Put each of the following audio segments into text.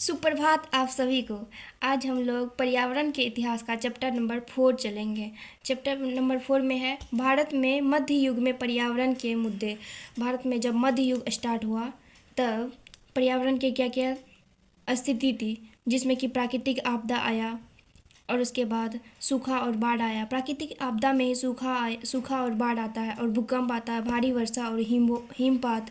सुप्रभात आप सभी को। आज हम लोग पर्यावरण के इतिहास का चैप्टर नंबर 4 चलेंगे। चैप्टर नंबर 4 में है भारत में मध्य युग में पर्यावरण के मुद्दे। भारत में जब मध्य युग स्टार्ट हुआ तब पर्यावरण के क्या क्या स्थिति थी, जिसमें कि प्राकृतिक आपदा आया और उसके बाद सूखा और बाढ़ आया। प्राकृतिक आपदा में सूखा और बाढ़ आता है और भूकंप आता है, भारी वर्षा और हिमपात।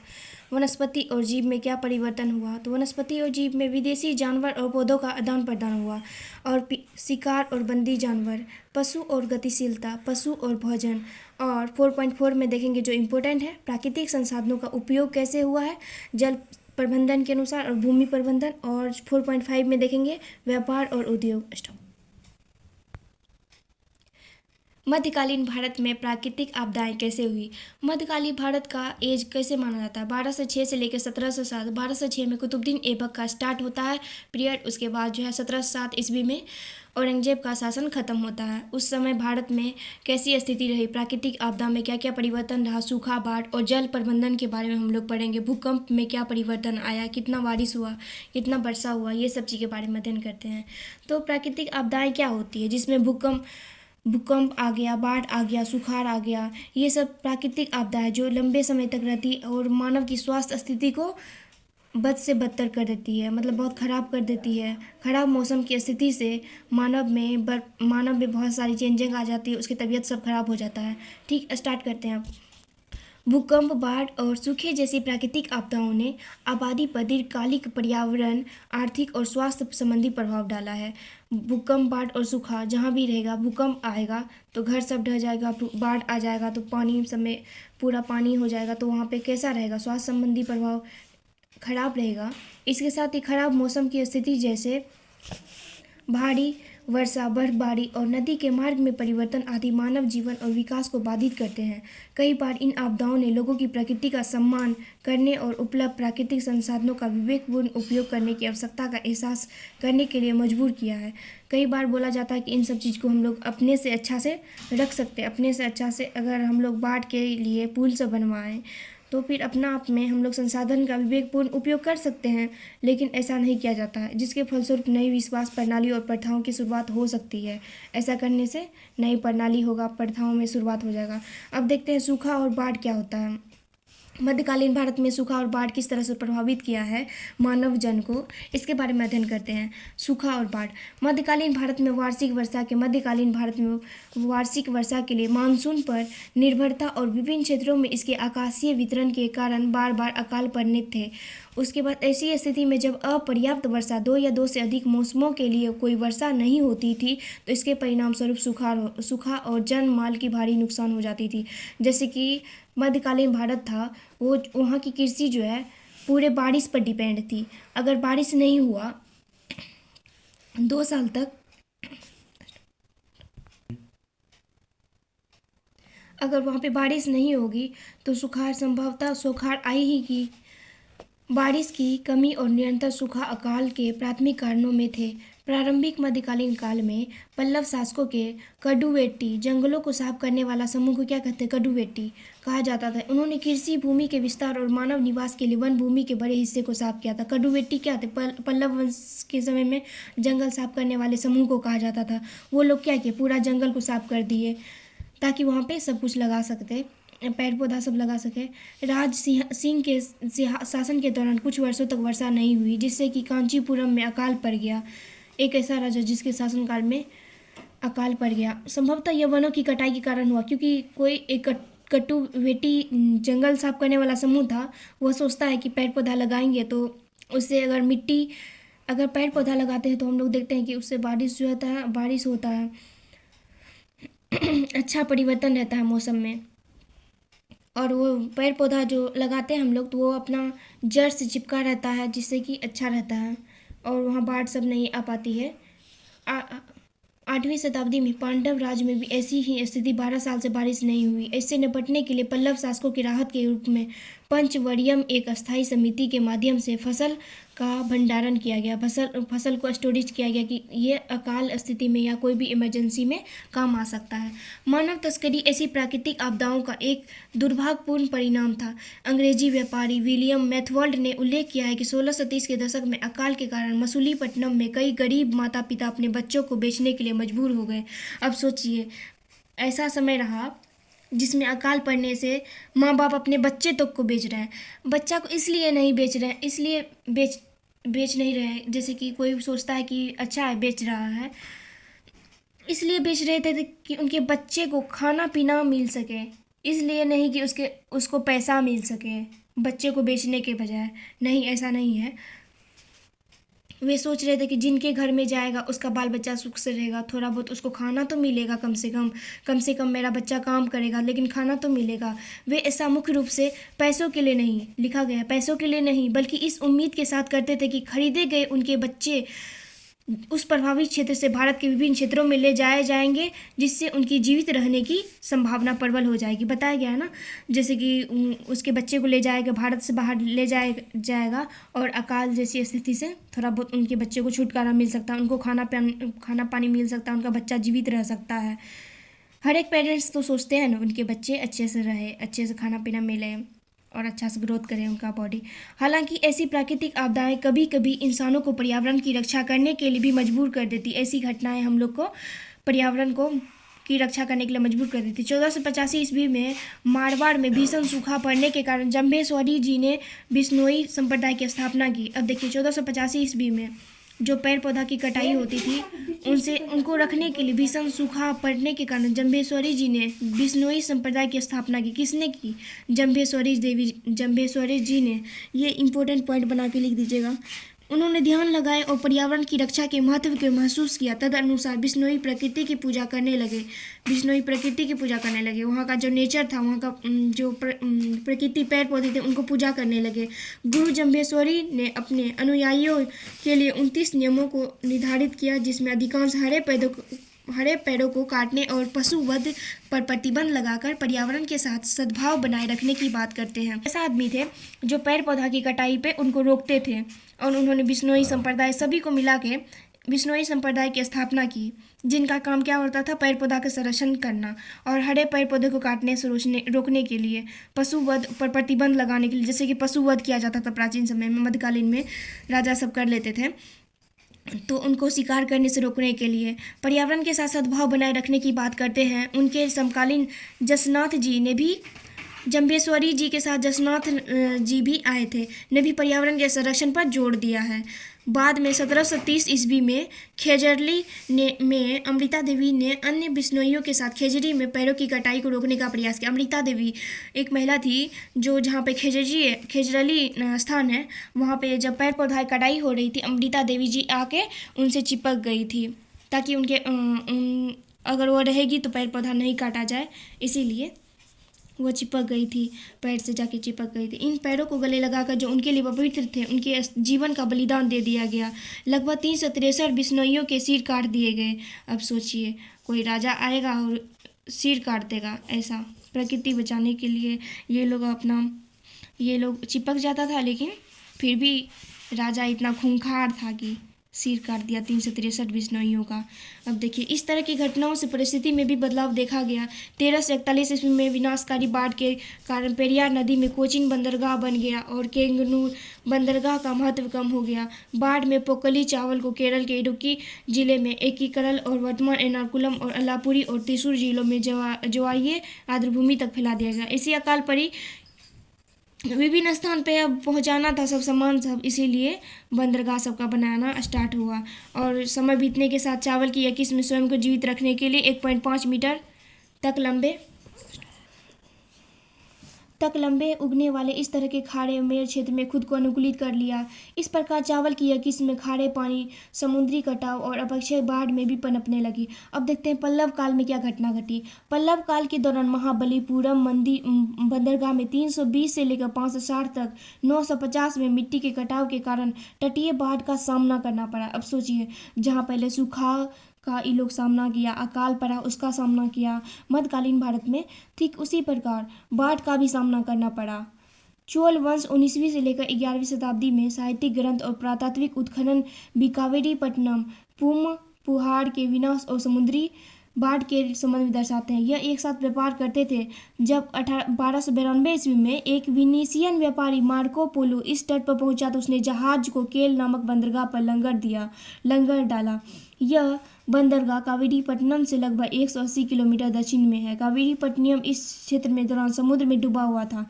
वनस्पति और जीव में क्या परिवर्तन हुआ, तो वनस्पति और जीव में विदेशी जानवर और पौधों का आदान प्रदान हुआ और शिकार और बंदी जानवर, पशु और गतिशीलता, पशु और भोजन। और 4.4 में देखेंगे जो इम्पोर्टेंट है, प्राकृतिक संसाधनों का उपयोग कैसे हुआ है जल प्रबंधन के अनुसार और भूमि प्रबंधन। और 4.5 में देखेंगे व्यापार और उद्योग। मध्यकालीन भारत में प्राकृतिक आपदाएं कैसे हुई। मध्यकालीन भारत का एज कैसे माना जाता है, 1206 से लेकर 1707। 1206 में कुतुबुद्दीन ऐबक का स्टार्ट होता है पीरियड। उसके बाद जो है 1707 ईस्वी में औरंगजेब का शासन खत्म होता है। उस समय भारत में कैसी स्थिति रही, प्राकृतिक आपदा में क्या क्या परिवर्तन रहा, सूखा, बाढ़ और जल प्रबंधन के बारे में हम लोग पढ़ेंगे। भूकंप में क्या परिवर्तन आया, कितना बारिश हुआ, कितना वर्षा हुआ, ये सब चीज़ के बारे में अध्ययन करते हैं। तो प्राकृतिक आपदाएं क्या होती है, जिसमें भूकंप आ गया, बाढ़ आ गया, सुखाड़ आ गया, ये सब प्राकृतिक आपदा है जो लंबे समय तक रहती है और मानव की स्वास्थ्य स्थिति को बद से बदतर कर देती है, मतलब बहुत ख़राब कर देती है। ख़राब मौसम की स्थिति से मानव में बहुत सारी चेंजिंग आ जाती है, उसकी तबीयत सब खराब हो जाता है। ठीक, स्टार्ट करते हैं अब। भूकंप, बाढ़ और सूखे जैसी प्राकृतिक आपदाओं ने आबादी पर दीर्घकालिक पर्यावरण, आर्थिक और स्वास्थ्य संबंधी प्रभाव डाला है। भूकंप, बाढ़ और सूखा जहाँ भी रहेगा, भूकंप आएगा तो घर सब ढह जाएगा, बाढ़ आ जाएगा तो पानी सब में पूरा पानी हो जाएगा, तो वहाँ पे कैसा रहेगा, स्वास्थ्य संबंधी प्रभाव खराब रहेगा। इसके साथ ही खराब मौसम की स्थिति जैसे भारी वर्षा, बर्फबारी और नदी के मार्ग में परिवर्तन आदि मानव जीवन और विकास को बाधित करते हैं। कई बार इन आपदाओं ने लोगों की प्रकृति का सम्मान करने और उपलब्ध प्राकृतिक संसाधनों का विवेकपूर्ण उपयोग करने की आवश्यकता का एहसास करने के लिए मजबूर किया है। कई बार बोला जाता है कि इन सब चीज़ को हम लोग अपने से अच्छा से रख सकते हैं। अपने से अच्छा से अगर हम लोग बाढ़ के लिए पुल से बनवाएं तो फिर अपना आप में हम लोग संसाधन का विवेकपूर्ण उपयोग कर सकते हैं, लेकिन ऐसा नहीं किया जाता है, जिसके फलस्वरूप नई विश्वास प्रणाली और प्रथाओं की शुरुआत हो सकती है। ऐसा करने से नई प्रणाली होगा, प्रथाओं में शुरुआत हो जाएगा। अब देखते हैं सूखा और बाढ़ क्या होता है। मध्यकालीन भारत में सूखा और बाढ़ किस तरह से प्रभावित किया है मानव जन को, इसके बारे में अध्ययन करते हैं। सूखा और बाढ़। मध्यकालीन भारत में वार्षिक वर्षा के लिए मानसून पर निर्भरता और विभिन्न क्षेत्रों में इसके आकाशीय वितरण के कारण बार बार अकाल पड़ने थे। उसके बाद ऐसी स्थिति में जब अपर्याप्त वर्षा, 2 या 2 से अधिक मौसमों के लिए कोई वर्षा नहीं होती थी, तो इसके परिणाम स्वरूप सूखा और जन माल की भारी नुकसान हो जाती थी। जैसे कि मध्यकालीन भारत था, वो वहाँ की कृषि जो है पूरे बारिश पर डिपेंड थी। अगर बारिश नहीं हुआ 2 साल तक, अगर वहाँ पे बारिश नहीं होगी तो संभवतः सुखाड़ आई ही की। बारिश की कमी और निरंतर सूखा अकाल के प्राथमिक कारणों में थे। प्रारंभिक मध्यकालीन काल में पल्लव शासकों के कडुवेट्टी, जंगलों को साफ करने वाला समूह को क्या कहते हैं, कडुवेट्टी कहा जाता था। उन्होंने कृषि भूमि के विस्तार और मानव निवास के लिए वन भूमि के बड़े हिस्से को साफ किया था। कडुवेट्टी क्या थे, पल्लव वंश के समय में जंगल साफ करने वाले समूह को कहा जाता था। वो लोग क्या किए, पूरा जंगल को साफ कर दिए ताकि वहाँ पे सब कुछ लगा सकते, पेड़ पौधा सब लगा सके। राज सिंह के शासन के दौरान कुछ वर्षों तक वर्षा नहीं हुई, जिससे कि कांचीपुरम में अकाल पड़ गया। एक ऐसा राजा जिसके शासनकाल में अकाल पड़ गया। संभवतः यह वनों की कटाई के कारण हुआ, क्योंकि कोई एक कटुवेटी जंगल साफ करने वाला समूह था। वह सोचता है कि पेड़ पौधा लगाएंगे तो उससे अगर पेड़ पौधा लगाते हैं तो हम लोग देखते हैं कि उससे बारिश होता है अच्छा परिवर्तन रहता है मौसम में। और वो पेड़ पौधा जो लगाते हैं हम लोग, तो वो अपना जड़ से चिपका रहता है, जिससे कि अच्छा रहता है और वहाँ बाढ़ सब नहीं आ पाती है। 8वीं शताब्दी में पांडव राज में भी ऐसी ही स्थिति, 12 साल से बारिश नहीं हुई। इससे निपटने के लिए पल्लव शासकों की राहत के रूप में पंचवड़ियम, एक अस्थायी समिति के माध्यम से फसल का भंडारण किया गया, फसल को स्टोरेज किया गया कि ये अकाल स्थिति में या कोई भी इमरजेंसी में काम आ सकता है। मानव तस्करी ऐसी प्राकृतिक आपदाओं का एक दुर्भाग्यपूर्ण परिणाम था। अंग्रेजी व्यापारी विलियम मैथवर्ल्ड ने उल्लेख किया है कि 1630 के दशक में अकाल के कारण मसूलीपट्टनम में कई गरीब माता पिता अपने बच्चों को बेचने के लिए मजबूर हो गए। अब सोचिए, ऐसा समय रहा जिसमें अकाल पड़ने से माँ बाप अपने बच्चे तक को बेच रहे हैं। बच्चा को इसलिए नहीं बेच रहे हैं, इसलिए बेच नहीं रहे हैं, जैसे कि कोई सोचता है कि अच्छा है बेच रहा है, इसलिए बेच रहे थे कि उनके बच्चे को खाना पीना मिल सके, इसलिए नहीं कि उसको पैसा मिल सके बच्चे को बेचने के बजाय। नहीं, ऐसा नहीं है। वे सोच रहे थे कि जिनके घर में जाएगा उसका बाल बच्चा सुख से रहेगा, थोड़ा बहुत उसको खाना तो मिलेगा, कम से कम मेरा बच्चा काम करेगा लेकिन खाना तो मिलेगा। वे ऐसा मुख्य रूप से पैसों के लिए नहीं, लिखा गया पैसों के लिए नहीं, बल्कि इस उम्मीद के साथ करते थे कि खरीदे गए उनके बच्चे उस प्रभावित क्षेत्र से भारत के विभिन्न क्षेत्रों में ले जाए जाएंगे, जिससे उनकी जीवित रहने की संभावना प्रबल हो जाएगी। बताया गया है ना, जैसे कि उसके बच्चे को ले जाएगा, भारत से बाहर ले जाएगा और अकाल जैसी स्थिति से थोड़ा बहुत उनके बच्चे को छुटकारा मिल सकता है, उनको खाना पानी मिल सकता है, उनका बच्चा जीवित रह सकता है। हर एक पेरेंट्स तो सोचते हैं ना उनके बच्चे अच्छे से रहे, अच्छे से खाना पीना मिले और अच्छा से ग्रोथ करे उनका बॉडी। हालांकि ऐसी प्राकृतिक आपदाएं कभी कभी इंसानों को पर्यावरण की रक्षा करने के लिए भी मजबूर कर देती। ऐसी घटनाएं हम लोग को पर्यावरण को की रक्षा करने के लिए मजबूर कर देती। 1485 ईस्वी में मारवाड़ में भीषण सूखा पड़ने के कारण जम्भेश्वरी जी ने बिश्नोई संप्रदाय की स्थापना की। अब देखिए, 1485 ईस्वी में जो पेड़ पौधा की कटाई होती थी उनको रखने के लिए भीषण सूखा पड़ने के कारण जम्भेश्वरी जी ने बिश्नोई संप्रदाय की स्थापना की। किसने की? जम्भेश्वरी जी ने। ये इंपॉर्टेंट पॉइंट बना के लिख दीजिएगा। उन्होंने ध्यान लगाए और पर्यावरण की रक्षा के महत्व को महसूस किया। तदनुसार बिश्नोई प्रकृति की पूजा करने लगे। वहाँ का जो नेचर था, वहाँ का जो प्रकृति पेड़ पौधे थे, उनको पूजा करने लगे। गुरु जम्भेश्वरी ने अपने अनुयायियों के लिए 29 नियमों को निर्धारित किया, जिसमें अधिकांश हरे पेड़ों को काटने और पशुवध पर प्रतिबंध लगाकर पर्यावरण के साथ सद्भाव बनाए रखने की बात करते हैं। ऐसा आदमी थे जो पेड़ पौधा की कटाई पे उनको रोकते थे और उन्होंने बिश्नोई संप्रदाय सभी को मिला के बिश्नोई संप्रदाय की स्थापना की, जिनका काम क्या होता था? पेड़ पौधा का संरक्षण करना और हरे पेड़ पौधे को काटने से रोकने के लिए, पशुवध पर प्रतिबंध लगाने के लिए। जैसे कि पशुवध किया जाता था प्राचीन समय में, मध्यकालीन में राजा सब कर लेते थे, तो उनको शिकार करने से रोकने के लिए पर्यावरण के साथ सद्भाव बनाए रखने की बात करते हैं। उनके समकालीन जसनाथ जी ने भी, जम्भेश्वरी जी के साथ जसनाथ जी भी आए थे, ने भी पर्यावरण के संरक्षण पर जोर दिया है। बाद में 1730 ईस्वी में खेजरली में अमृता देवी ने अन्य बिश्नोइयों के साथ खेजरी में पेड़ों की कटाई को रोकने का प्रयास किया। अमृता देवी एक महिला थी जो जहाँ पे खेजरली स्थान है, वहाँ पे जब पेड़ पौधा कटाई हो रही थी, अमृता देवी जी आके उनसे चिपक गई थी ताकि अगर वो रहेगी तो पेड़ पौधा नहीं काटा जाए, इसीलिए वो चिपक गई थी, पेड़ से जाके चिपक गई थी। इन पेड़ों को गले लगाकर जो उनके लिए पवित्र थे, उनके जीवन का बलिदान दे दिया गया। लगभग 363 बिश्नोइयों के सिर काट दिए गए। अब सोचिए, कोई राजा आएगा और सिर काट देगा? ऐसा प्रकृति बचाने के लिए ये लोग चिपक जाता था, लेकिन फिर भी राजा इतना खूंखार था कि सिर काट दिया 363 बिश्नोइयों का। अब देखिए, इस तरह की घटनाओं से परिस्थिति में भी बदलाव देखा गया। 1341 ईस्वी में विनाशकारी बाढ़ के कारण पेरियार नदी में कोचीन बंदरगाह बन गया और केंगनूर बंदरगाह का महत्व कम हो गया। बाढ़ में पोकली चावल को केरल के इडुक्की जिले में एकीकरल और वर्तमान एर्नाकुलम और अलापुरी और त्रिशूर जिलों में ज्वारीय आर्द्रभूमि तक फैला दिया गया। इसी अकाल पड़ी विभिन्न स्थान पे अब पहुंचाना था सब सामान सब, इसीलिए बंदरगाह सबका बनाना स्टार्ट हुआ। और समय बीतने के साथ चावल की यह किस्म स्वयं को जीवित रखने के लिए 1.5 मीटर तक लंबे उगने वाले इस तरह के खारे मेड़ क्षेत्र में खुद को अनुकूलित कर लिया। इस प्रकार चावल की यह किस्म खारे पानी, समुद्री कटाव और अपक्षय बाढ़ में भी पनपने लगी। अब देखते हैं पल्लव काल में क्या घटना घटी। पल्लव काल के दौरान महाबलीपुरम बंदरगाह में 320 से लेकर 560 तक 950 में मिट्टी के कटाव के कारण तटीय बाढ़ का सामना करना पड़ा। अब सोचिए, जहाँ पहले सूखा का ये लोग सामना किया, अकाल पड़ा उसका सामना किया, मध्यकालीन भारत में ठीक उसी प्रकार बाढ़ का भी सामना करना पड़ा। चोल वंश 19वीं से लेकर 11वीं शताब्दी में साहित्यिक ग्रंथ और पुरातात्विक उत्खनन भी कावेरीपट्टनम पुहाड़ के विनाश और समुद्री बाढ़ के संबंध में दर्शाते हैं। यह एक साथ व्यापार करते थे। जब 1292 ईस्वी में एक विनीसियन व्यापारी मार्को पोलो इस तट पर पहुंचा तो उसने जहाज को केल नामक बंदरगाह पर लंगर डाला। यह बंदरगाह कावेरीपट्टनम से लगभग 180 किलोमीटर दक्षिण में है। कावेरीपट्टनम इस क्षेत्र में दौरान समुद्र में डूबा हुआ था।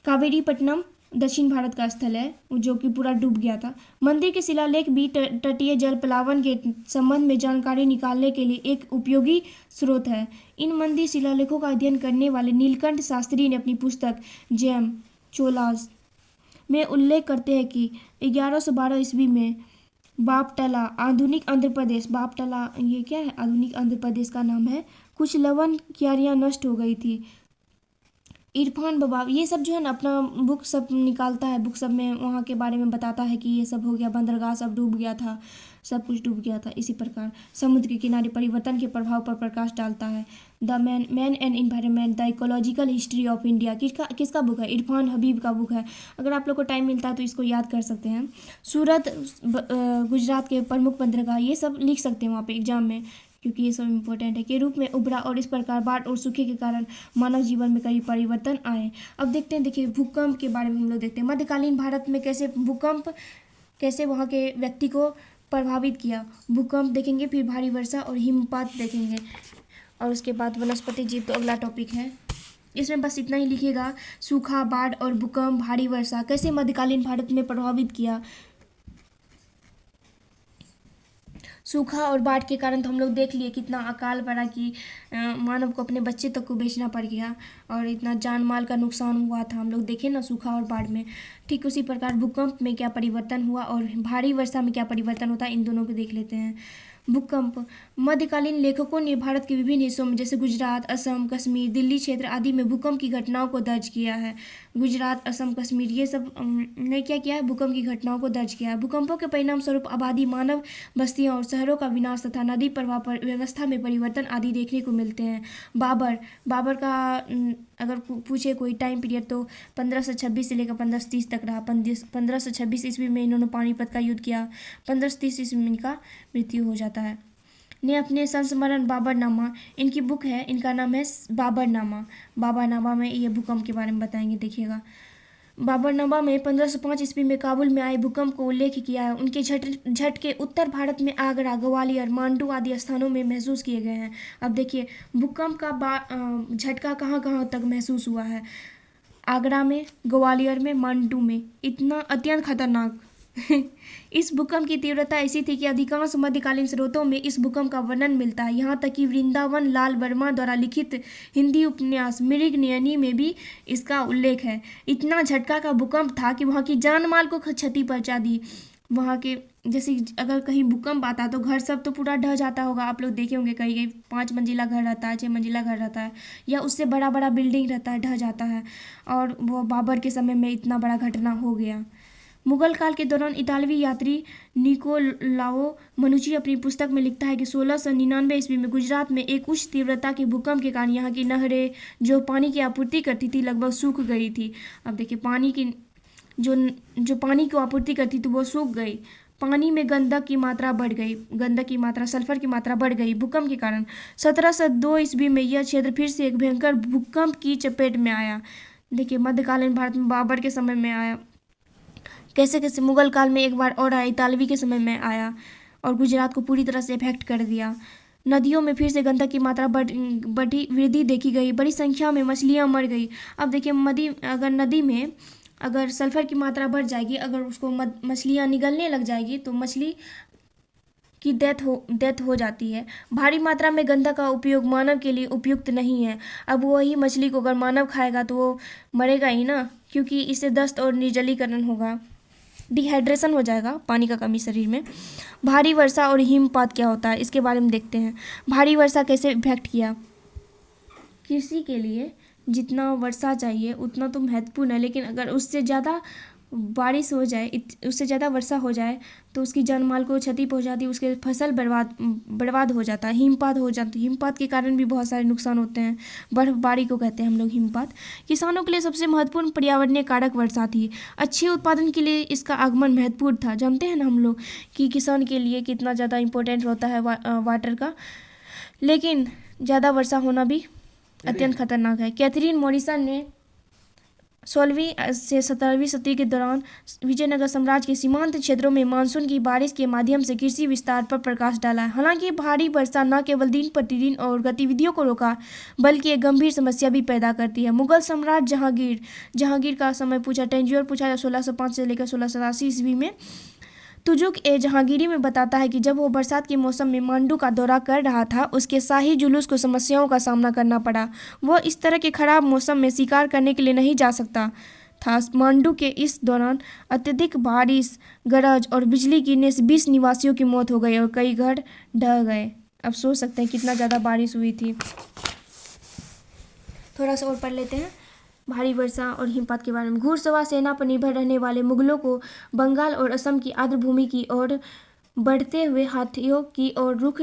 कावेरीपट्टनम दक्षिण भारत का स्थल है जो कि पूरा डूब गया था। मंदिर के शिलालेख भी तटीय जल प्लावन के संबंध में जानकारी निकालने के लिए एक उपयोगी स्रोत है। इन मंदिर शिलालेखों का अध्ययन करने वाले नीलकंठ शास्त्री ने अपनी पुस्तक जैम चोलास में उल्लेख करते हैं कि 1112 ईस्वी में बापटला आधुनिक आंध्र प्रदेश, बापटला ये क्या है, आधुनिक आंध्र प्रदेश का नाम है, कुछ लवण क्यारियाँ नष्ट हो गई थी। इरफान बाबा ये सब जो है ना अपना बुक सब निकालता है, बुक सब में वहाँ के बारे में बताता है कि ये सब हो गया, बंदरगाह सब डूब गया था, सब कुछ डूब गया था। इसी प्रकार समुद्र के किनारे परिवर्तन के प्रभाव पर प्रकाश डालता है। The man and environment, the ecological history of India किसका बुक है? इरफान हबीब का बुक है। अगर आप लोग को टाइम मिलता है तो इसको याद कर सकते हैं। सूरत गुजरात के प्रमुख बंदरगाह ये सब लिख सकते हैं वहाँ पे एग्जाम में, क्योंकि ये सब इम्पोर्टेंट है, के रूप में उभरा और इस प्रकार बाढ़ और सूखे के कारण मानव जीवन में कई परिवर्तन आए। अब देखते हैं, देखिए भूकंप के बारे में हम लोग देखते हैं। मध्यकालीन भारत में कैसे भूकंप कैसे वहाँ के व्यक्ति को प्रभावित किया। भूकंप देखेंगे, फिर भारी वर्षा और हिमपात देखेंगे, और उसके बाद वनस्पति जीव तो अगला टॉपिक है। इसमें बस इतना ही लिखिएगा, सूखा, बाढ़ और भूकंप, भारी वर्षा कैसे मध्यकालीन भारत में प्रभावित किया। सूखा और बाढ़ के कारण तो हम लोग देख लिए कितना अकाल पड़ा कि मानव को अपने बच्चे तक को बेचना पड़ गया और इतना जान माल का नुकसान हुआ था। हम लोग देखे ना सूखा और बाढ़ में। ठीक उसी प्रकार भूकंप में क्या परिवर्तन हुआ और भारी वर्षा में क्या परिवर्तन होता है, इन दोनों को देख लेते हैं। भूकंप, मध्यकालीन लेखकों ने भारत के विभिन्न हिस्सों में जैसे गुजरात, असम, कश्मीर, दिल्ली क्षेत्र आदि में भूकंप की घटनाओं को दर्ज किया है। गुजरात, असम, कश्मीर ये सब ने क्या किया है, भूकंप की घटनाओं को दर्ज किया है। भूकंपों के परिणाम स्वरूप आबादी, मानव बस्तियों और शहरों का विनाश तथा नदी प्रवाह पर व्यवस्था में परिवर्तन आदि देखने को मिलते हैं। बाबर का अगर पूछे कोई टाइम पीरियड तो 1526 से लेकर 1530 तक रहा। 1526 ईस्वी में इन्होंने पानीपत का युद्ध किया। 1530 ईस्वी में इनका मृत्यु हो जाता है। ने अपने संस्मरण बाबरनामा, इनकी बुक है, इनका नाम है बाबरनामा में ये भूकंप के बारे में बताएंगे, देखिएगा। बाबरनामा में 1505 ईस्वी में काबुल में आए भूकंप को उल्लेख किया है। उनके झटके उत्तर भारत में आगरा, ग्वालियर, मांडू आदि स्थानों में महसूस किए गए हैं। अब देखिए भूकंप का झटका कहाँ कहाँ तक महसूस हुआ है, आगरा में, ग्वालियर में, मांडू में, इतना अत्यंत खतरनाक। इस भूकंप की तीव्रता ऐसी थी कि अधिकांश मध्यकालीन स्रोतों में इस भूकंप का वर्णन मिलता है। यहाँ तक कि वृंदावन लाल वर्मा द्वारा लिखित हिंदी उपन्यास मृगनयनी में भी इसका उल्लेख है। इतना झटका का भूकंप था कि वहाँ की जान माल को क्षति पहुँचा दी। वहाँ के जैसे अगर कहीं भूकंप आता तो घर सब तो पूरा ढह जाता होगा, आप लोग देखे होंगे, कहीं कहीं 5 मंजिला घर रहता है, 6 मंजिला घर रहता है, या उससे बड़ा बड़ा बिल्डिंग रहता है, ढह जाता है। और वो बाबर के समय में इतना बड़ा घटना हो गया। मुगल काल के दौरान इतालवी यात्री निकोलाओ मनुची अपनी पुस्तक में लिखता है कि 1699 ईस्वी में गुजरात में एक उच्च तीव्रता के भूकंप के कारण यहाँ की नहरें जो पानी की आपूर्ति करती थी लगभग सूख गई थी। अब देखिए पानी की जो पानी को आपूर्ति करती थी वो सूख गई। पानी में गंधक की मात्रा बढ़ गई, गंधक की मात्रा, सल्फर की मात्रा बढ़ गई भूकंप के कारण। 1702 ईस्वी में यह क्षेत्र फिर से एक भयंकर भूकंप की चपेट में आया। देखिए मध्यकालीन भारत में बाबर के समय में आया, कैसे कैसे मुगल काल में एक बार और आया, इतालवी के समय में आया और गुजरात को पूरी तरह से इफेक्ट कर दिया। नदियों में फिर से गंधक की मात्रा बढ़ी वृद्धि देखी गई, बड़ी संख्या में मछलियां मर गई। अब देखिए नदी में अगर सल्फर की मात्रा बढ़ जाएगी, अगर उसको मछलियां निगलने लग जाएगी तो मछली की डेथ हो जाती है। भारी मात्रा में गंधक का उपयोग मानव के लिए उपयुक्त नहीं है। अब वही मछली को अगर मानव खाएगा तो वो मरेगा ही ना, क्योंकि इससे दस्त और निर्जलीकरण होगा, डिहाइड्रेशन हो जाएगा, पानी का कमी शरीर में। भारी वर्षा और हिमपात क्या होता है इसके बारे में देखते हैं। भारी वर्षा कैसे इफेक्ट किया। कृषि के लिए जितना वर्षा चाहिए उतना तो महत्वपूर्ण है, लेकिन अगर उससे ज़्यादा बारिश हो जाए, उससे ज़्यादा वर्षा हो जाए तो उसकी जान माल को क्षति पहुंचाती है, उसके फसल बर्बाद हो जाता है, हिमपात हो जाती है। हिमपात के कारण भी बहुत सारे नुकसान होते हैं। बर्फबारी को कहते हैं हम लोग हिमपात। किसानों के लिए सबसे महत्वपूर्ण पर्यावरणीय कारक वर्षा थी। अच्छे उत्पादन के लिए इसका आगमन महत्वपूर्ण था। जानते हैं ना हम लोग कि किसान के लिए कितना ज़्यादा इम्पोर्टेंट होता है वाटर का, लेकिन ज़्यादा वर्षा होना भी अत्यंत खतरनाक है। कैथरीन मॉरिसन ने 16वीं से 17वीं सदी के दौरान विजयनगर साम्राज्य के सीमांत क्षेत्रों में मानसून की बारिश के माध्यम से कृषि विस्तार पर प्रकाश डाला है। हालांकि भारी वर्षा न केवल दिन प्रतिदिन और गतिविधियों को रोका, बल्कि एक गंभीर समस्या भी पैदा करती है। मुगल सम्राट जहांगीर का समय पूछा, टेंजियोर पूछा 1605 से लेकर 1687 ईस्वी में। तुजुक ए जहांगीरी में बताता है कि जब वो बरसात के मौसम में मांडू का दौरा कर रहा था, उसके शाही जुलूस को समस्याओं का सामना करना पड़ा। वो इस तरह के खराब मौसम में शिकार करने के लिए नहीं जा सकता था। मांडू के इस दौरान अत्यधिक बारिश, गरज और बिजली गिरने से 20 निवासियों की मौत हो गई और कई घर ढह गए। अब सोच सकते हैं कितना ज़्यादा बारिश हुई थी। थोड़ा सा और पढ़ लेते हैं भारी वर्षा और हिमपात के बारे में। घुड़सवार सेना पर निर्भर रहने वाले मुगलों को बंगाल और असम की आर्द्र भूमि की ओर बढ़ते हुए हाथियों की ओर रुख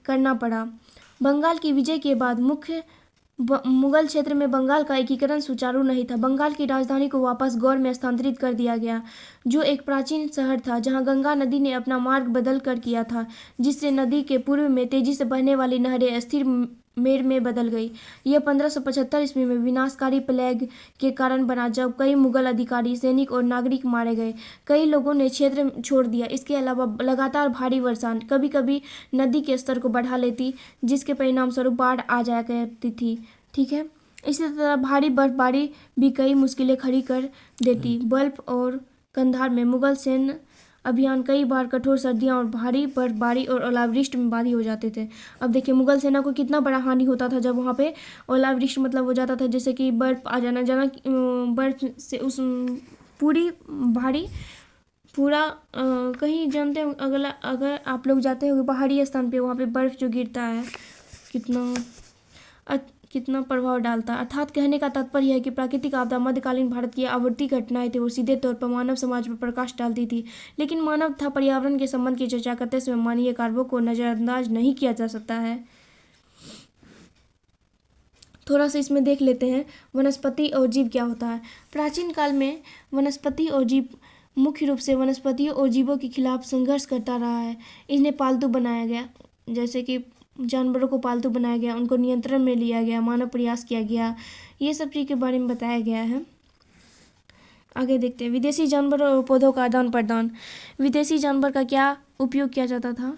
करना पड़ा। बंगाल की विजय के बाद मुगल क्षेत्र में बंगाल का एकीकरण सुचारू नहीं था। बंगाल की राजधानी को वापस गौर में स्थानांतरित कर दिया गया, जो एक प्राचीन शहर था जहां गंगा नदी ने अपना मार्ग बदल कर किया था, जिससे नदी के पूर्व में तेजी से बहने वाली नहरें स्थिर मेड़ में बदल गई। यह 1575 ईस्वी में विनाशकारी प्लेग के कारण बना, जब कई मुगल अधिकारी, सैनिक और नागरिक मारे गए। कई लोगों ने क्षेत्र छोड़ दिया। इसके अलावा लगातार भारी वर्षा कभी कभी नदी के स्तर को बढ़ा लेती, जिसके परिणाम स्वरूप बाढ़ आ जाया करती थी। ठीक है, इसी तरह भारी बर्फबारी भी कई मुश्किलें खड़ी कर देती। बल्ख और कंधार में मुगल सैन्य अभियान कई बार कठोर सर्दियां और भारी बर्फबारी और ओलावृष्टि में बाधित हो जाते थे। अब देखिए मुगल सेना को कितना बड़ा हानि होता था जब वहाँ पे ओलावृष्टि मतलब हो जाता था, जैसे कि बर्फ आ जाना बर्फ से उस पूरी भारी पूरा कहीं जानते हैं अगर आप लोग जाते हो पहाड़ी स्थान पे, वहाँ पे बर्फ़ जो गिरता है कितना प्रभाव डालता है। अर्थात कहने का तात्पर्य है कि प्राकृतिक आपदा मध्यकालीन भारत की आवर्ती घटनाएं थी और सीधे तौर पर मानव समाज पर प्रकाश डालती थी। लेकिन मानव तथा पर्यावरण के संबंध की चर्चा करते समय मानवीय कारकों को नज़रअंदाज नहीं किया जा सकता है। थोड़ा सा इसमें देख लेते हैं वनस्पति और जीव क्या होता है। प्राचीन काल में वनस्पति और जीव मुख्य रूप से वनस्पतियों और जीवों के खिलाफ संघर्ष करता रहा है। इन्हें पालतू बनाया गया, जैसे कि जानवरों को पालतू बनाया गया, उनको नियंत्रण में लिया गया, मानव प्रयास किया गया, ये सब चीज़ के बारे में बताया गया है। आगे देखते हैं विदेशी जानवरों और पौधों का आदान प्रदान। विदेशी जानवर का क्या उपयोग किया जाता था,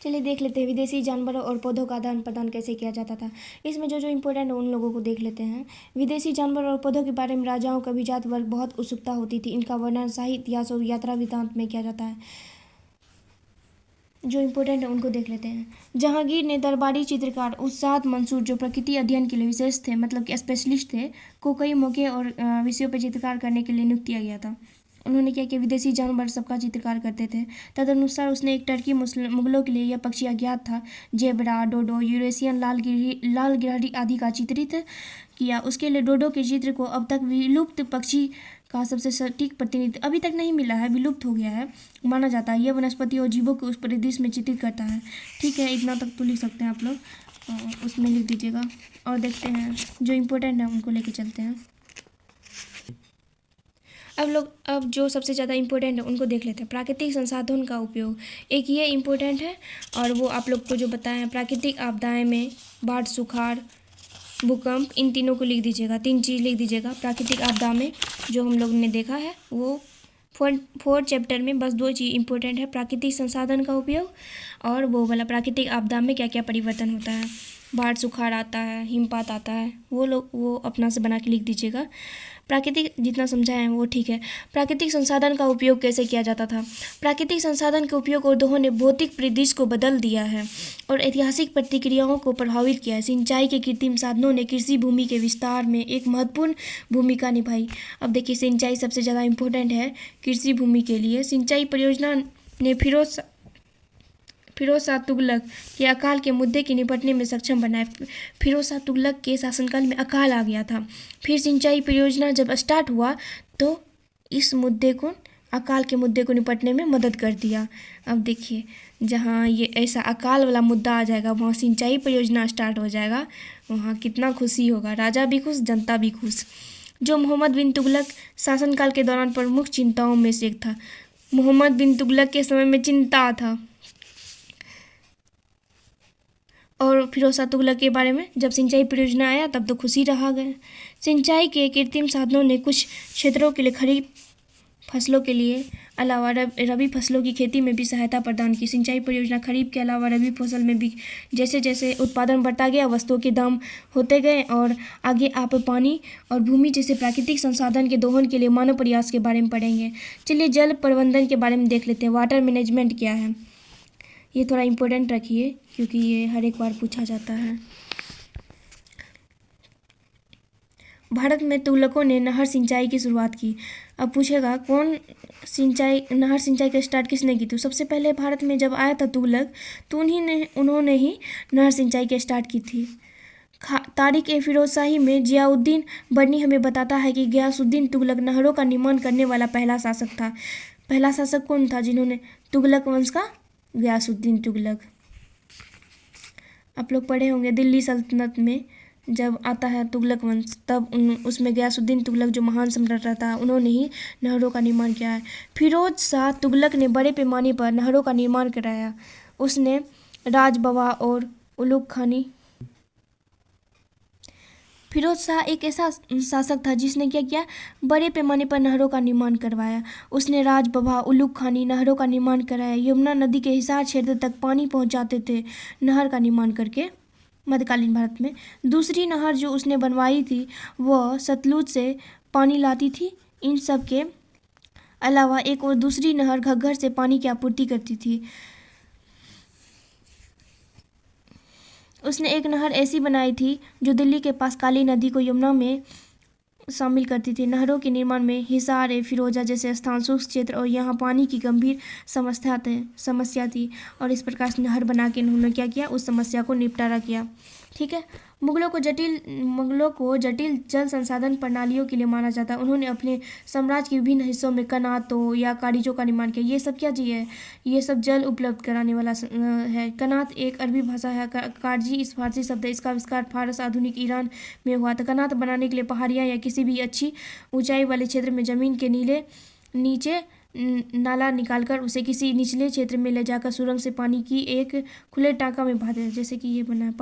चलिए देख लेते हैं विदेशी जानवरों और पौधों का आदान प्रदान कैसे किया जाता था। इसमें जो इम्पोर्टेंट है उन लोगों को देख लेते हैं। विदेशी जानवर और पौधों के बारे में राजाओं का विजात वर्ग बहुत उत्सुकता होती थी। इनका वर्णन शाही इतिहास और यात्रा वृत्तांत में किया जाता है। जो इम्पोर्टेंट है उनको देख लेते हैं। जहांगीर ने दरबारी चित्रकार उस्ताद मंसूर, जो प्रकृति अध्ययन के लिए विशेष थे, मतलब कि स्पेशलिस्ट थे, को कई मौके और विषयों पर चित्रकार करने के लिए नियुक्त किया गया था। उन्होंने क्या किया, विदेशी जानवर सबका चित्रकार करते थे। तदनुसार उसने एक टर्की मुगलों के लिए यह पक्षी अज्ञात था, जेबरा, डोडो, यूरेशियन लाल गिरहरी आदि का चित्रित किया। उसके लिए डोडो के चित्र को अब तक विलुप्त पक्षी का सबसे सटीक प्रतिनिधि अभी तक नहीं मिला है, विलुप्त हो गया है माना जाता है। यह वनस्पति और जीवों को उस परिदृश्य में चित्रित करता है। ठीक है, इतना तक तो लिख सकते हैं आप लोग, उसमें लिख दीजिएगा। और देखते हैं जो इम्पोर्टेंट है उनको लेके चलते हैं। अब जो सबसे ज़्यादा इम्पोर्टेंट है उनको देख लेते हैं। प्राकृतिक संसाधन का उपयोग, एक ये इम्पोर्टेंट है, और वो आप लोग को जो बताएं प्राकृतिक आपदाएं में बाढ़, सुखाड़, भूकंप, इन तीनों को लिख दीजिएगा। 3 चीज़ लिख दीजिएगा प्राकृतिक आपदा में जो हम लोग ने देखा है। वो 4 चैप्टर में बस 2 चीज़ इम्पोर्टेंट है, प्राकृतिक संसाधन का उपयोग और वो वाला प्राकृतिक आपदा में क्या क्या परिवर्तन होता है। बाढ़, सुखाड़ आता है, हिमपात आता है, वो अपना से बना के लिख दीजिएगा। प्राकृतिक जितना समझाए हैं वो ठीक है। प्राकृतिक संसाधन का उपयोग कैसे किया जाता था। प्राकृतिक संसाधन के उपयोग और दोहों ने भौतिक परिदृश्य को बदल दिया है और ऐतिहासिक प्रतिक्रियाओं को प्रभावित किया है। सिंचाई के कृत्रिम साधनों ने कृषि भूमि के विस्तार में एक महत्वपूर्ण भूमिका निभाई। अब देखिए सिंचाई सबसे ज़्यादा इम्पोर्टेंट है कृषि भूमि के लिए। सिंचाई परियोजना ने फिरोज शाह तुगलक के अकाल के मुद्दे के निपटने में सक्षम बनाए। फिरोज शाह तुगलक के शासनकाल में अकाल आ गया था। फिर सिंचाई परियोजना जब स्टार्ट हुआ तो इस मुद्दे को, अकाल के मुद्दे को निपटने में मदद कर दिया। अब देखिए, जहाँ ये ऐसा अकाल वाला मुद्दा आ जाएगा वहाँ सिंचाई परियोजना स्टार्ट हो जाएगा, वहाँ कितना खुशी होगा, राजा भी खुश, जनता भी खुश। जो मोहम्मद बिन तुगलक शासनकाल के दौरान प्रमुख चिंताओं में से एक था। मोहम्मद बिन तुगलक के समय में चिंता था। और फिरोज शाह तुगलक के बारे में जब सिंचाई परियोजना आया तब तो खुशी रहा गया। सिंचाई के कृत्रिम साधनों ने कुछ क्षेत्रों के लिए खरीफ फसलों के लिए अलावा रबी फसलों की खेती में भी सहायता प्रदान की। सिंचाई परियोजना खरीफ के अलावा रबी फसल में भी जैसे जैसे उत्पादन बढ़ता गया, वस्तुओं के दाम होते गए और आगे आप पानी और भूमि जैसे प्राकृतिक संसाधन के दोहन के लिए मानव प्रयास के बारे में पढ़ेंगे। चलिए जल प्रबंधन के बारे में देख लेते हैं। वाटर मैनेजमेंट क्या है, ये थोड़ा इम्पोर्टेंट रखिए क्योंकि ये हर एक बार पूछा जाता है। भारत में तुगलकों ने नहर सिंचाई की शुरुआत की। अब पूछेगा कौन नहर सिंचाई का स्टार्ट किसने की? तो सबसे पहले भारत में जब आया था तुगलक तो उन्होंने ही नहर सिंचाई की स्टार्ट की थी। तारीख ए फिरोजशाही में जियाउद्दीन बर्नी हमें बताता है कि गयासुद्दीन तुगलक नहरों का निर्माण करने वाला पहला शासक था। पहला शासक कौन था जिन्होंने तुगलक वंश का? गयासुद्दीन तुगलक। आप लोग पढ़े होंगे दिल्ली सल्तनत में जब आता है तुगलक वंश तब उसमें गयासुद्दीन तुगलक जो महान सम्राट था उन्होंने ही नहरों का निर्माण किया है। फिरोज शाह तुगलक ने बड़े पैमाने पर नहरों का निर्माण कराया। उसने राजबवा और उलुग खानी। फिरोज शाह एक ऐसा शासक था जिसने क्या किया? बड़े पैमाने पर नहरों का निर्माण करवाया। उसने राजबवा, उलुग खानी नहरों का निर्माण कराया। यमुना नदी के हिसार क्षेत्र तक पानी पहुंचाते थे नहर का निर्माण करके। मध्यकालीन भारत में दूसरी नहर जो उसने बनवाई थी वह सतलुज से पानी लाती थी। इन सब के अलावा एक और दूसरी नहर घग्गर से पानी की आपूर्ति करती थी। उसने एक नहर ऐसी बनाई थी जो दिल्ली के पास काली नदी को यमुना में शामिल करती थी। नहरों के निर्माण में हिसार ए फिरोजा जैसे स्थान, शुष्क क्षेत्र और यहाँ पानी की गंभीर समस्या थी और इस प्रकार से नहर बना के उन्होंने क्या किया? उस समस्या को निपटारा किया। ठीक है। मुगलों को जटिल जल संसाधन प्रणालियों के लिए माना जाता है। उन्होंने अपने साम्राज्य के विभिन्न हिस्सों में कनातों या कारिजों का निर्माण किया। ये सब क्या चीज़ है? ये सब जल उपलब्ध कराने वाला है। कनात एक अरबी भाषा है। कारजी इस फारसी शब्द है। इसका आविष्कार फारस आधुनिक ईरान में हुआ था। कनात बनाने के लिए पहाड़ियाँ या किसी भी अच्छी ऊंचाई वाले क्षेत्र में जमीन के नीचे नाला निकालकर उसे किसी निचले क्षेत्र में ले जाकर सुरंग से पानी की एक खुले टांका में बहाते हैं। जैसे कि ये बना है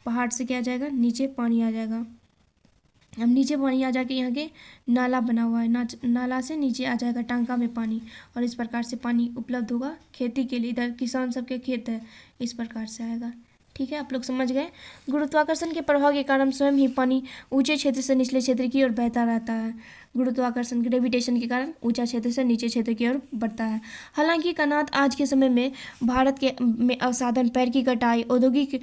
पहाड़ से क्या आ जाएगा? नीचे पानी आ जाएगा। अब नीचे पानी आ जाके यहाँ के नाला बना हुआ है, नाला से नीचे आ जाएगा टांका में पानी और इस प्रकार से पानी उपलब्ध होगा खेती के लिए। इधर किसान सबके खेत है, इस प्रकार से आएगा। ठीक है, आप लोग समझ गए। गुरुत्वाकर्षण के प्रभाव के कारण स्वयं ही पानी ऊंचे क्षेत्र से निचले क्षेत्र की ओर बहता रहता है। गुरुत्वाकर्षण ग्रेविटेशन के कारण ऊंचा क्षेत्र से नीचे क्षेत्र की ओर बढ़ता है। हालांकि कनात आज के समय में भारत में अवसाधन, पैर की कटाई, औद्योगिक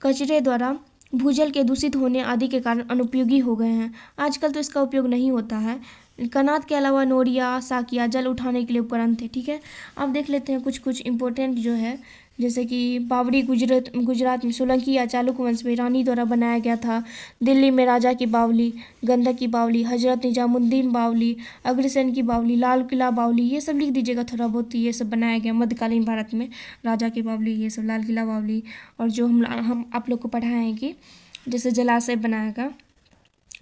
कचरे द्वारा भूजल के दूषित होने आदि के कारण अनुपयोगी हो गए हैं। आजकल तो इसका उपयोग नहीं होता है। कनात के अलावा नोरिया, साकिया जल उठाने के लिए उपकरण थे। ठीक है, अब देख लेते हैं कुछ इम्पोर्टेंट जो है, जैसे कि बावड़ी गुजरात में सोलंकी या चालुक्य वंश में रानी द्वारा बनाया गया था। दिल्ली में राजा की बावली, गंधक की बावली, हजरत निजामुद्दीन बावली, अग्रसेन की बावली, लाल किला बावली, ये सब लिख दीजिएगा थोड़ा बहुत। ये सब बनाया गया मध्यकालीन भारत में, राजा की बावली, ये सब लाल किला बावली। और जो हम आप लोग को पढ़ाए हैं कि जैसे जलाशय बनाया गया।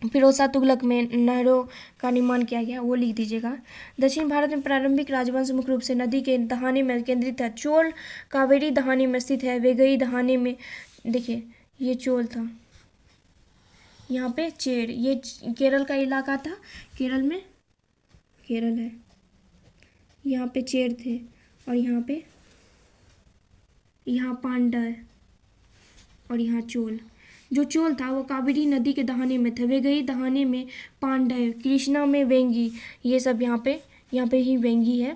फिरोज शाह तुगलक में नहरों का निर्माण किया गया, वो लिख दीजिएगा। दक्षिण भारत में प्रारंभिक राजवंश मुख्य रूप से नदी के दहाने में केंद्रित है। चोल कावेरी दहाने में स्थित है। वेगई दहाने में, देखिए ये चोल था, यहाँ पे चेर, ये केरल का इलाका था। केरल में केरल है, यहाँ पे चेर थे और यहाँ पांडव और यहाँ चोल। जो चोल था वो कावेरी नदी के दहाने में थे। वेगई दहाने में पांडव, कृष्णा में वेंगी, ये सब यहाँ पे ही वेंगी है।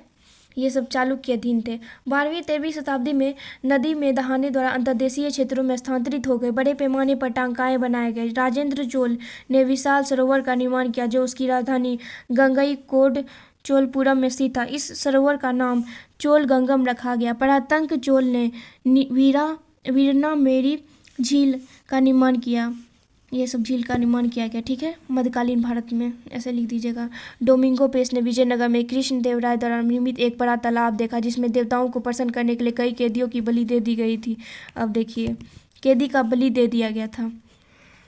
ये सब चालुक्य के अधीन थे। 12वीं-13वीं शताब्दी में नदी में दहाने द्वारा अंतर्देशीय क्षेत्रों में स्थानांतरित हो गए। बड़े पैमाने पर टांकाएँ बनाए गए। राजेंद्र चोल ने विशाल सरोवर का निर्माण किया जो उसकी राजधानी गंगईकोंड चोलपुरम में स्थित था। इस सरोवर का नाम चोल गंगम रखा गया। परातंक चोल ने वीरना मेरी झील का निर्माण किया। ये सब झील का निर्माण किया गया, ठीक है, मध्यकालीन भारत में, ऐसे लिख दीजिएगा। डोमिंगो पेस ने विजयनगर में कृष्ण देव राय द्वारा निर्मित एक बड़ा तालाब देखा जिसमें देवताओं को प्रसन्न करने के लिए कई कैदियों की बलि दे दी गई थी। अब देखिए, कैदी का बलि दे दिया गया था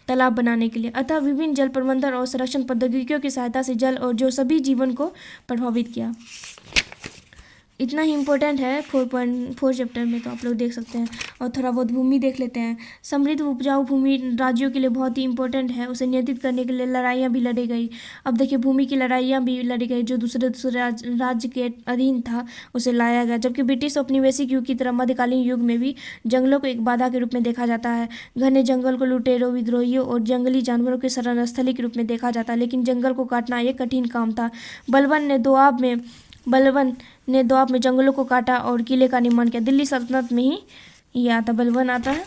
तालाब बनाने के लिए। अतः विभिन्न जल प्रबंधन और संरक्षण प्रौद्योगिकियों की सहायता से जल और जो सभी जीवन को प्रभावित किया। इतना ही इम्पोर्टेंट है 4.4 चैप्टर में, तो आप लोग देख सकते हैं। और थोड़ा बहुत भूमि देख लेते हैं। समृद्ध उपजाऊ भूमि राज्यों के लिए बहुत ही इम्पोर्टेंट है। उसे नियंत्रित करने के लिए लड़ाइयाँ भी लड़ी गई। अब देखिए, भूमि की लड़ाइयाँ भी लड़ी गई। जो दूसरे राज्य के अधीन था उसे लाया गया। जबकि ब्रिटिश औपनिवेशिक युग की तरह मध्यकालीन युग में भी जंगलों को एक बाधा के रूप में देखा जाता है। घने जंगल को लुटेरों, विद्रोहियों और जंगली जानवरों के शरण स्थली के रूप में देखा जाता है। लेकिन जंगल को काटना एक कठिन काम था। बलबन ने दोआब में जंगलों को काटा और किले का निर्माण किया। दिल्ली सल्तनत में ही ये आता, बलबन आता है।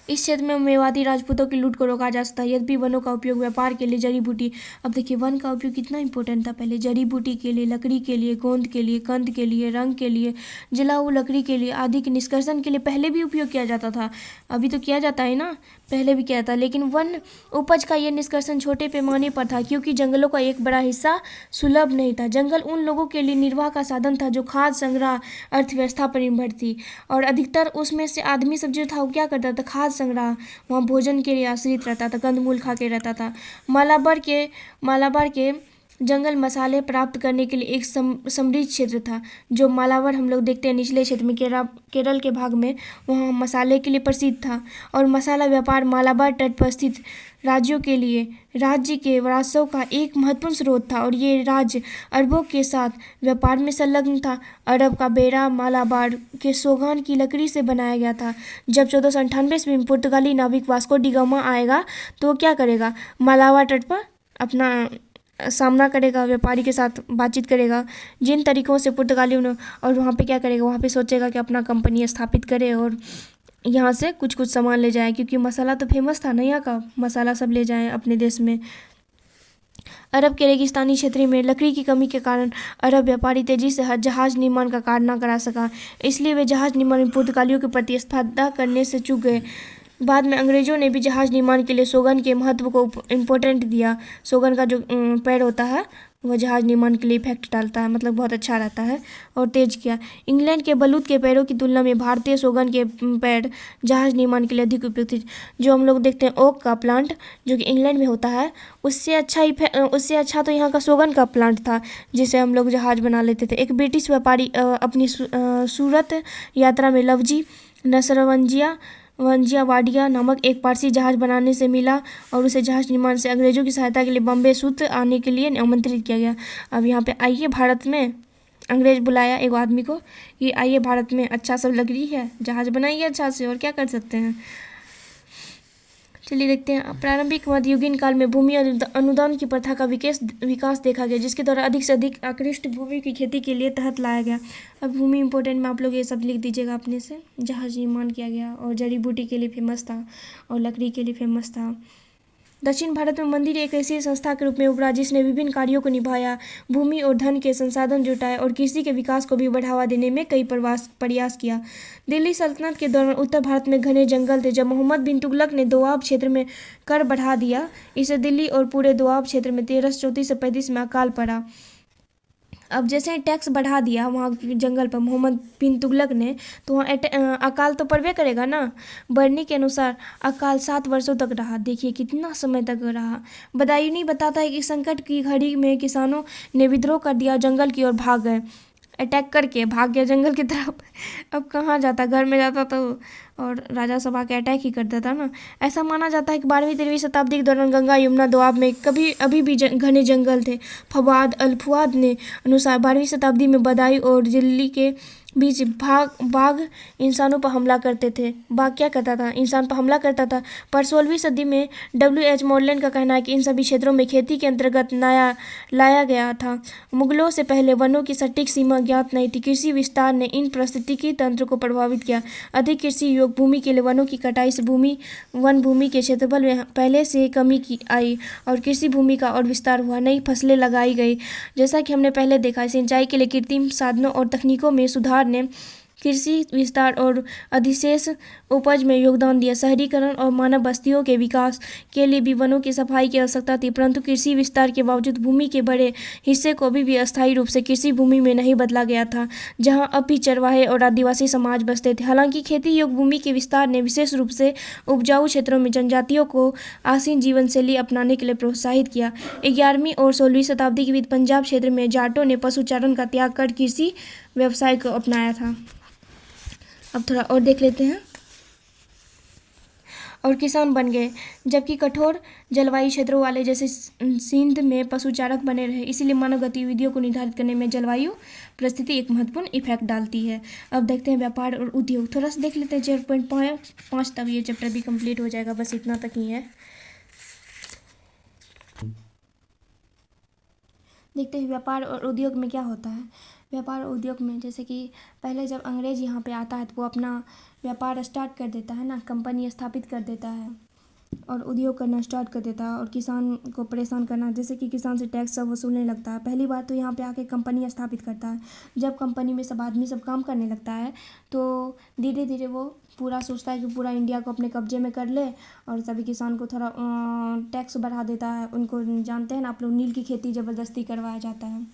इस क्षेत्र में मेवाती राजपूतों की लूट को रोका जा सकता है। यद्यपि वनों का उपयोग व्यापार के लिए, जड़ी बूटी, अब देखिए वन का उपयोग कितना इंपॉर्टेंट था पहले, जड़ी बूटी के लिए, लकड़ी के लिए, गोंद के लिए, कंद के लिए, रंग के लिए, जलाऊ लकड़ी के लिए आदि के निष्कर्षण के लिए पहले भी उपयोग किया जाता था। अभी तो किया जाता है ना, पहले भी किया था। लेकिन वन उपज का यह निष्कर्षण छोटे पैमाने पर था क्योंकि जंगलों का एक बड़ा हिस्सा सुलभ नहीं था। जंगल उन लोगों के लिए निर्वाह का साधन था जो खाद्य संग्रह अर्थव्यवस्था पर निर्भर थी। और अधिकतर उसमें से आदमी सब जो था वो क्या करता था, खाद्य संग्रह, वहाँ भोजन के लिए आश्रित रहता था, कंदमूल खा के रहता था। मालाबार के जंगल मसाले प्राप्त करने के लिए एक समृद्ध क्षेत्र था। जो मालाबार हम लोग देखते हैं निचले क्षेत्र में, केरल के भाग में, वहाँ मसाले के लिए प्रसिद्ध था। और मसाला व्यापार मालाबार तट पर स्थित राज्यों के लिए राज्य के राजस्व का एक महत्वपूर्ण स्रोत था। और ये राज्य अरबों के साथ व्यापार में संलग्न था। अरब का बेड़ा मालाबार के सोगान की लकड़ी से बनाया गया था। जब 1498 ईस्वी में पुर्तगाली नाविक वास्को डी गामा आएगा तो वो क्या करेगा, मालाबार तट पर अपना सामना करेगा, व्यापारी के साथ बातचीत करेगा। जिन तरीकों से पुर्तगालियों ने, और वहाँ पे क्या करेगा, वहाँ पे सोचेगा कि अपना कंपनी स्थापित करे और यहाँ से कुछ कुछ सामान ले जाए, क्योंकि मसाला तो फेमस था ना यहाँ का, मसाला सब ले जाएं अपने देश में। अरब के रेगिस्तानी क्षेत्र में लकड़ी की कमी के कारण अरब व्यापारी तेजी से जहाज निर्माण का कार्य न करा सका, इसलिए वे जहाज निर्माण में पुर्तगालियों के प्रति स्पर्धा करने से चूक गए। बाद में अंग्रेजों ने भी जहाज निर्माण के लिए सोगन के महत्व को इम्पोर्टेंट दिया। सोगन का जो पेड़ होता है वह जहाज निर्माण के लिए इफेक्ट डालता है, मतलब बहुत अच्छा रहता है, और तेज किया। इंग्लैंड के बलूत के पेड़ों की तुलना में भारतीय सोगन के पेड़ जहाज निर्माण के लिए अधिक उपयुक्त थे। जो हम लोग देखते हैं ओक का प्लांट जो कि इंग्लैंड में होता है, उससे अच्छा तो यहाँ का सोगन का प्लांट था जिसे हम लोग जहाज बना लेते थे। एक ब्रिटिश व्यापारी अपनी सूरत यात्रा में लवजी वंजिया वाडिया नामक एक पारसी जहाज बनाने से मिला और उसे जहाज निर्माण से अंग्रेजों की सहायता के लिए बॉम्बे सूत्र आने के लिए आमंत्रित किया गया। अब यहाँ पे आइए भारत में, अंग्रेज बुलाया एक आदमी को कि आइए भारत में, अच्छा सब लग रही है, जहाज बनाइए अच्छा से, और क्या कर सकते हैं। चलिए देखते हैं। प्रारंभिक मध्ययुगीन काल में भूमि अनुदान की प्रथा का विकास देखा गया, जिसके द्वारा अधिक से अधिक आकृष्ट भूमि की खेती के लिए तहत लाया गया। अब भूमि इंपॉर्टेंट में आप लोग ये सब लिख दीजिएगा अपने से। जहाज निर्माण किया गया और जड़ी बूटी के लिए फेमस था और लकड़ी के लिए फेमस था। दक्षिण भारत में मंदिर एक ऐसी संस्था के रूप में उभरा जिसने विभिन्न कार्यों को निभाया, भूमि और धन के संसाधन जुटाए और कृषि के विकास को भी बढ़ावा देने में कई प्रयास किया। दिल्ली सल्तनत के दौरान उत्तर भारत में घने जंगल थे। जब मोहम्मद बिन तुगलक ने दोआब क्षेत्र में कर बढ़ा दिया, इससे दिल्ली और पूरे दोआब क्षेत्र में 1334 से 35 में अकाल पड़ा। अब जैसे ही टैक्स बढ़ा दिया वहाँ जंगल पर मोहम्मद बिन तुगलक ने, तो वहाँ अकाल तो पड़बे करेगा ना। बढ़ने के अनुसार अकाल 7 वर्षों तक रहा। देखिए कितना समय तक रहा। बदायूनी बताता है कि संकट की घड़ी में किसानों ने विद्रोह कर दिया, जंगल की ओर भाग गए, अटैक करके भाग गया जंगल की तरफ। अब कहाँ जाता, घर में जाता तो और राजा सभा के अटैक ही कर देता ना। ऐसा माना जाता है कि 12वीं-13वीं शताब्दी के दौरान गंगा यमुना दोआब में अभी भी घने जंगल थे। फवाद अल फुआद ने अनुसार 12वीं शताब्दी में बदायूं और दिल्ली के बीच बाघ इंसानों पर हमला करते थे। बाघ क्या करता था? इंसान पर हमला करता था। पर 16वीं सदी में W.H. मॉडलन का कहना है कि इन सभी क्षेत्रों में खेती के अंतर्गत लाया गया था। मुगलों से पहले वनों की सटीक सीमा ज्ञात नहीं थी। कृषि विस्तार ने इन पारिस्थितिकी तंत्र को प्रभावित किया। अधिक कृषि योग्य भूमि के लिए वनों की कटाई से वन भूमि के क्षेत्रफल में पहले से कमी आई और कृषि भूमि का और विस्तार हुआ। नई फसलें लगाई गई। जैसा कि हमने पहले देखा, सिंचाई के लिए कृत्रिम साधनों और तकनीकों में सुधार ने कृषि विस्तार और अधिशेष उपज में योगदान दिया। शहरीकरण और मानव बस्तियों के विकास के लिए भी वनों की सफाई की आवश्यकता थी, परंतु कृषि विस्तार के बावजूद भूमि के बड़े हिस्से को अभी भी अस्थायी रूप से कृषि भूमि में नहीं बदला गया था, जहां अब भी चरवाहे और आदिवासी समाज बसते थे। हालांकि खेती योग्य भूमि के विस्तार ने विशेष रूप से उपजाऊ क्षेत्रों में जनजातियों को आसीन जीवन शैली अपनाने के लिए प्रोत्साहित किया। 11वीं और 16वीं शताब्दी के बीच पंजाब क्षेत्र में जाटों ने पशुचारण का त्याग कर कृषि व्यवसाय को अपनाया था। अब थोड़ा और देख लेते हैं। और किसान बन गए, जबकि कठोर जलवायु क्षेत्रों वाले जैसे सिंध में पशुचारक बने रहे। इसीलिए मानव गतिविधियों को निर्धारित करने में जलवायु परिस्थिति एक महत्वपूर्ण इफेक्ट डालती है। अब देखते हैं व्यापार और उद्योग। थोड़ा सा देख लेते हैं 0.5, तब ये चैप्टर भी कंप्लीट हो जाएगा। बस इतना तक ही है। देखते हैं व्यापार और उद्योग में क्या होता है। व्यापार और उद्योग में जैसे कि पहले जब अंग्रेज यहाँ पे आता है तो वो अपना व्यापार स्टार्ट कर देता है ना, कंपनी स्थापित कर देता है और उद्योग करना स्टार्ट कर देता है और किसान को परेशान करना, जैसे कि किसान से टैक्स सब वसूलने लगता है। पहली बात तो यहाँ पे आके कंपनी स्थापित करता है। जब कंपनी में सब आदमी सब काम करने लगता है तो धीरे धीरे वो पूरा सोचता है कि पूरा इंडिया को अपने कब्जे में कर ले और सभी किसान को थोड़ा टैक्स बढ़ा देता है। उनको जानते हैं ना आप लोग, नील की खेती ज़बरदस्ती करवाया जाता है।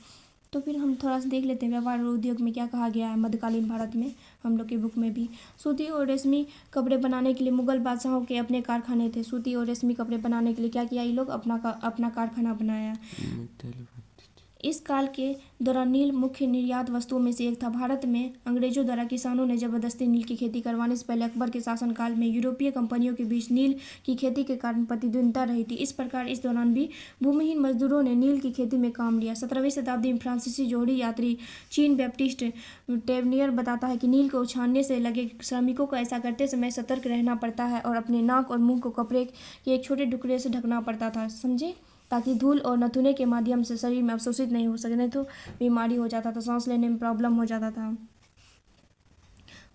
तो फिर हम थोड़ा सा देख लेते हैं व्यापार और उद्योग में क्या कहा गया है मध्यकालीन भारत में। हम लोग की बुक में भी सूती और रेशमी कपड़े बनाने के लिए मुगल बादशाहों के अपने कारखाने थे। सूती और रेशमी कपड़े बनाने के लिए क्या किया ये लोग? अपना कारखाना बनाया। इस काल के दौरान नील मुख्य निर्यात वस्तुओं में से एक था। भारत में अंग्रेजों द्वारा किसानों ने जबरदस्ती नील की खेती करवाने से पहले अकबर के शासनकाल में यूरोपीय कंपनियों के बीच नील की खेती के कारण प्रतिद्वंदिता रही थी। इस प्रकार इस दौरान भी भूमिहीन मजदूरों ने नील की खेती में काम लिया। 17वीं शताब्दी में फ्रांसीसी जोहरी यात्री चीन बैप्टिस्ट टेवनियर बताता है कि नील को छानने से लगे श्रमिकों को ऐसा करते समय सतर्क रहना पड़ता है और अपने नाक और मुंह को कपड़े के एक छोटे टुकड़े से ढकना पड़ता था, समझे, ताकि धूल और नथुने के माध्यम से शरीर में अवशोषित नहीं हो सके, नहीं तो बीमारी हो जाता था, सांस लेने में प्रॉब्लम हो जाता था।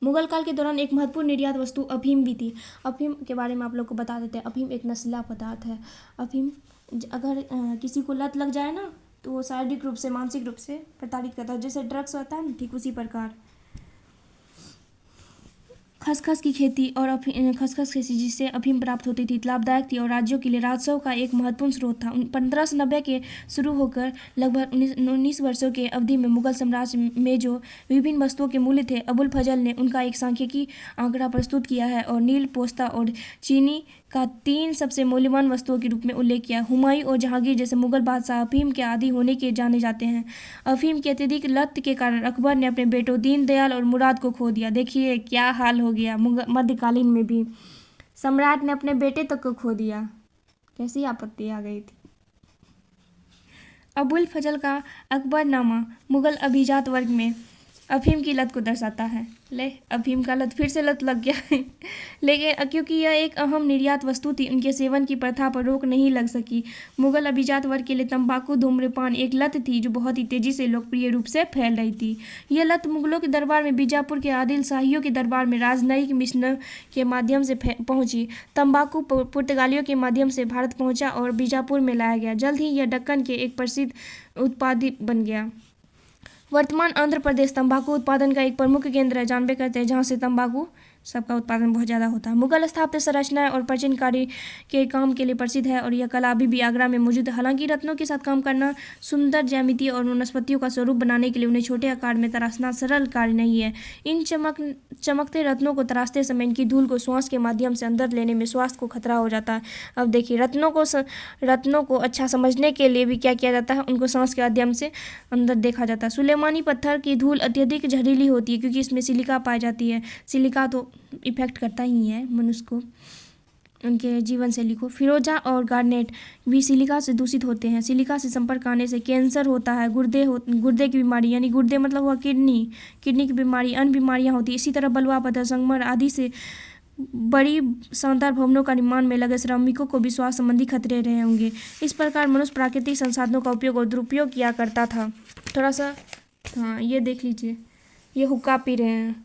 मुगल काल के दौरान एक महत्वपूर्ण निर्यात वस्तु अफीम भी थी। अफीम के बारे में आप लोग को बता देते हैं। अफीम एक नशीला पदार्थ है। अफीम अगर किसी को लत लग जाए ना तो वो शारीरिक रूप से मानसिक रूप से प्रताड़ित करता है। जैसे ड्रग्स होता है ना, ठीक उसी प्रकार। खसखस की खेती और खसखस खेती जिससे अफीम प्राप्त होती थी लाभदायक थी और राज्यों के लिए राजस्व का एक महत्वपूर्ण स्रोत था। 1590 के शुरू होकर लगभग 19 वर्षों के अवधि में मुगल साम्राज्य में जो विभिन्न वस्तुओं के मूल्य थे, अबुल फजल ने उनका एक सांख्यिकी आंकड़ा प्रस्तुत किया है और नील, पोस्ता और चीनी का 3 सबसे मूल्यवान वस्तुओं के रूप में उल्लेख किया। हुमायूं और जहांगीर जैसे मुगल बादशाह अफीम के आदी होने के जाने जाते हैं। अफीम की अत्यधिक लत के कारण अकबर ने अपने बेटों दीनदयाल और मुराद को खो दिया। देखिए क्या हाल हो गया, मध्यकालीन में भी सम्राट ने अपने बेटे तक को खो दिया। कैसी आपत्ति आ गई थी। अबुल फजल का अकबरनामा मुगल अभिजात वर्ग में अफीम की लत को दर्शाता है। ले अफीम का लत, फिर से लत लग गया लेकिन क्योंकि यह एक अहम निर्यात वस्तु थी, उनके सेवन की प्रथा पर रोक नहीं लग सकी। मुगल अभिजात वर्ग के लिए तंबाकू धूम्रपान एक लत थी जो बहुत ही तेजी से लोकप्रिय रूप से फैल रही थी। यह लत मुगलों के दरबार में, बीजापुर के आदिल शाहियों के दरबार में राजनयिक मिशनों के माध्यम से पहुंची। तंबाकू पुर्तगालियों के माध्यम से भारत पहुंचा और बीजापुर में लाया गया। जल्द ही यह दक्कन के एक प्रसिद्ध उत्पाद बन गया। वर्तमान आंध्र प्रदेश तंबाकू उत्पादन का एक प्रमुख केंद्र है, जानबे करते हैं, जहाँ से तंबाकू सबका उत्पादन बहुत ज़्यादा होता है। मुगल स्थापत्य संरचनाएं और प्राचीन कार्य के काम के लिए प्रसिद्ध है और यह कला अभी भी आगरा में मौजूद है। हालांकि रत्नों के साथ काम करना, सुंदर ज्यामिति और वनस्पतियों का स्वरूप बनाने के लिए उन्हें छोटे आकार में तराशना सरल कार्य नहीं है। इन चमकते रत्नों को तराशते समय इनकी धूल को श्वास के माध्यम से अंदर लेने में स्वास्थ्य को खतरा हो जाता है। अब देखिए रत्नों को अच्छा समझने के लिए भी क्या किया जाता है, उनको सांस के माध्यम से अंदर देखा जाता है। सुलेमानी पत्थर की धूल अत्यधिक जहरीली होती है क्योंकि इसमें सिलिका पाई जाती है। सिलिका तो इफेक्ट करता ही है मनुष्य को। उनके जीवन शैली को। फिरोजा और गार्नेट भी सिलिका से दूषित होते हैं। सिलिका से संपर्क आने से कैंसर होता है, गुर्दे की बीमारी, यानी गुर्दे मतलब हुआ किडनी की बीमारी, अन्य बीमारियां होती हैं। इसी तरह बलुआ पत्थर, संगमरमर आदि से बड़ी शानदार भवनों का निर्माण में लगे श्रमिकों को भी स्वास्थ्य संबंधी खतरे रहे होंगे। इस प्रकार मनुष्य प्राकृतिक संसाधनों का उपयोग और दुरुपयोग किया करता था। थोड़ा सा हाँ, ये देख लीजिए, ये हुक्का पी रहे हैं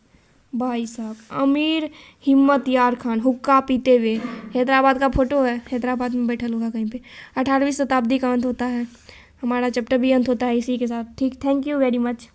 भाई साहब, अमीर हिम्मत यार खान हुक्का पीते हुए। हैदराबाद का फोटो है, हैदराबाद में बैठा होगा कहीं पे। 18वीं शताब्दी का अंत होता है, हमारा चैप्टर भी अंत होता है इसी के साथ। ठीक, थैंक यू वेरी मच।